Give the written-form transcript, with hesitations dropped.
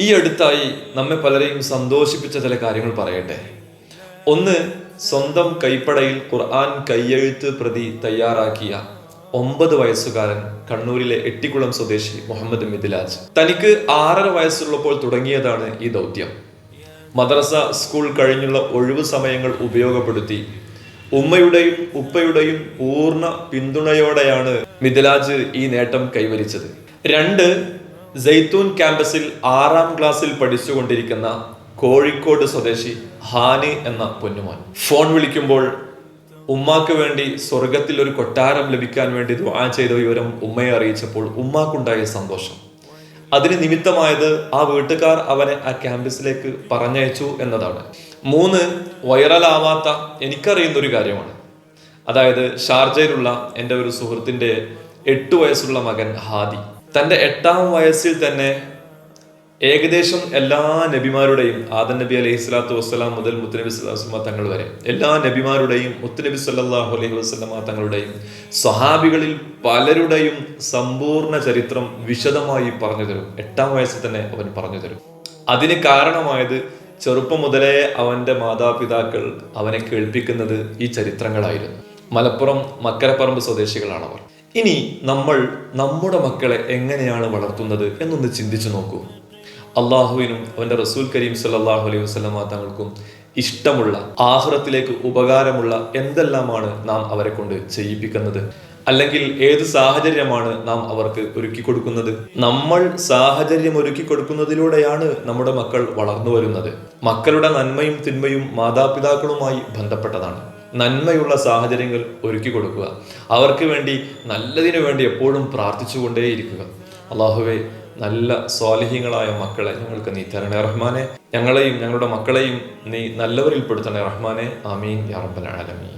ഈ അടുത്തായി നമ്മെ പലരെയും സന്തോഷിപ്പിച്ച ചില കാര്യങ്ങൾ പറയട്ടെ. ഒന്ന്, സ്വന്തം കൈപ്പടയിൽ ഖുർആൻ കയ്യെഴുത്ത് പ്രതി തയ്യാറാക്കിയ 9 വയസ്സുകാരൻ കണ്ണൂരിലെ എട്ടിക്കുളം സ്വദേശി മുഹമ്മദ് മിദ്ലാജ്. തനിക്ക് 6.5 വയസ്സുള്ളപ്പോൾ തുടങ്ങിയതാണ് ഈ ദൗത്യം. മദ്രസ, സ്കൂൾ കഴിഞ്ഞുള്ള ഒഴിവു സമയങ്ങൾ ഉപയോഗപ്പെടുത്തി ഉമ്മയുടെയും ഉപ്പയുടെയും പൂർണ്ണ പിന്തുണയോടെയാണ് മിദ്ലാജ് ഈ നേട്ടം കൈവരിച്ചത്. 2, സൈത്തൂൻ ക്യാമ്പസിൽ 6ാം ക്ലാസ്സിൽ പഠിച്ചുകൊണ്ടിരിക്കുന്ന കോഴിക്കോട് സ്വദേശി ഹാനി എന്ന പൊന്നുമോൻ ഫോൺ വിളിക്കുമ്പോൾ ഉമ്മാക്ക് വേണ്ടി സ്വർഗത്തിൽ ഒരു കൊട്ടാരം ലഭിക്കാൻ വേണ്ടി ദുആ ചെയ്ത വിവരം ഉമ്മയെ അറിയിച്ചപ്പോൾ ഉമ്മാക്കുണ്ടായ സന്തോഷം, അതിന് നിമിത്തമായത് ആ വീട്ടുകാർ അവനെ ആ ക്യാമ്പസിലേക്ക് പറഞ്ഞയച്ചു എന്നതാണ്. 3, വൈറലാവാത്ത എനിക്കറിയുന്ന ഒരു കാര്യമാണ്. അതായത് ഷാർജയിലുള്ള എൻ്റെ ഒരു സുഹൃത്തിൻ്റെ 8 വയസ്സുള്ള മകൻ ഹാദി തൻ്റെ 8ാം വയസ്സിൽ തന്നെ ഏകദേശം എല്ലാ നബിമാരുടെയും, ആദം നബി അലൈഹി സ്വലാത്തു വസ്സലാം മുതൽ മുത്തുനബി സ്വല്ലല്ലാഹു അലൈഹി വസല്ലം തങ്ങൾ വരെ എല്ലാ നബിമാരുടെയും മുത്തുനബി സ്വല്ലല്ലാഹു അലൈഹി വസല്ലം തങ്ങളുടെയും സ്വഹാബികളിൽ പലരുടെയും സമ്പൂർണ്ണ ചരിത്രം വിശദമായി പറഞ്ഞു തരും. 8ാം വയസ്സിൽ തന്നെ അവൻ പറഞ്ഞു തരും. അതിന് കാരണമായത് ചെറുപ്പം മുതലേ അവന്റെ മാതാപിതാക്കൾ അവനെ കേൾപ്പിക്കുന്നത് ഈ ചരിത്രങ്ങളായിരുന്നു. മലപ്പുറം മക്കരപ്പറമ്പ് സ്വദേശികളാണവർ. ഇനി നമ്മൾ നമ്മുടെ മക്കളെ എങ്ങനെയാണ് വളർത്തുന്നത് എന്നൊന്ന് ചിന്തിച്ചു നോക്കൂ. അള്ളാഹുവിനും അവന്റെ റസൂൽ കരീം സല്ലല്ലാഹു അലൈഹി വസല്ലം തങ്ങൾക്കും ഇഷ്ടമുള്ള, ആഖിറത്തിലേക്ക് ഉപകാരമുള്ള എന്തെല്ലാമാണ് നാം അവരെ കൊണ്ട് ചെയ്യിപ്പിക്കുന്നത്? അല്ലെങ്കിൽ ഏത് സാഹചര്യമാണ് നാം അവർക്ക് ഒരുക്കി കൊടുക്കുന്നത്? നമ്മൾ സാഹചര്യം ഒരുക്കി കൊടുക്കുന്നതിലൂടെയാണ് നമ്മുടെ മക്കൾ വളർന്നു വരുന്നത്. മക്കളുടെ നന്മയും തിന്മയും മാതാപിതാക്കളുമായി ബന്ധപ്പെട്ടതാണ്. നന്മയുള്ള സാഹചര്യങ്ങൾ ഒരുക്കി കൊടുക്കുക, അവർക്ക് വേണ്ടി, നല്ലതിനു വേണ്ടി എപ്പോഴും പ്രാർത്ഥിച്ചുകൊണ്ടേയിരിക്കുക. അള്ളാഹുവേ, നല്ല സ്വാലിഹീങ്ങളായ മക്കളെ ഞങ്ങൾക്ക് നീ തരണേ റഹ്മാനെ. ഞങ്ങളെയും ഞങ്ങളുടെ മക്കളെയും നീ നല്ലവരിൽ പെടുത്തണേ റഹ്മാനെ. ആമീൻ യാ റബ്ബൽ ആലമീൻ.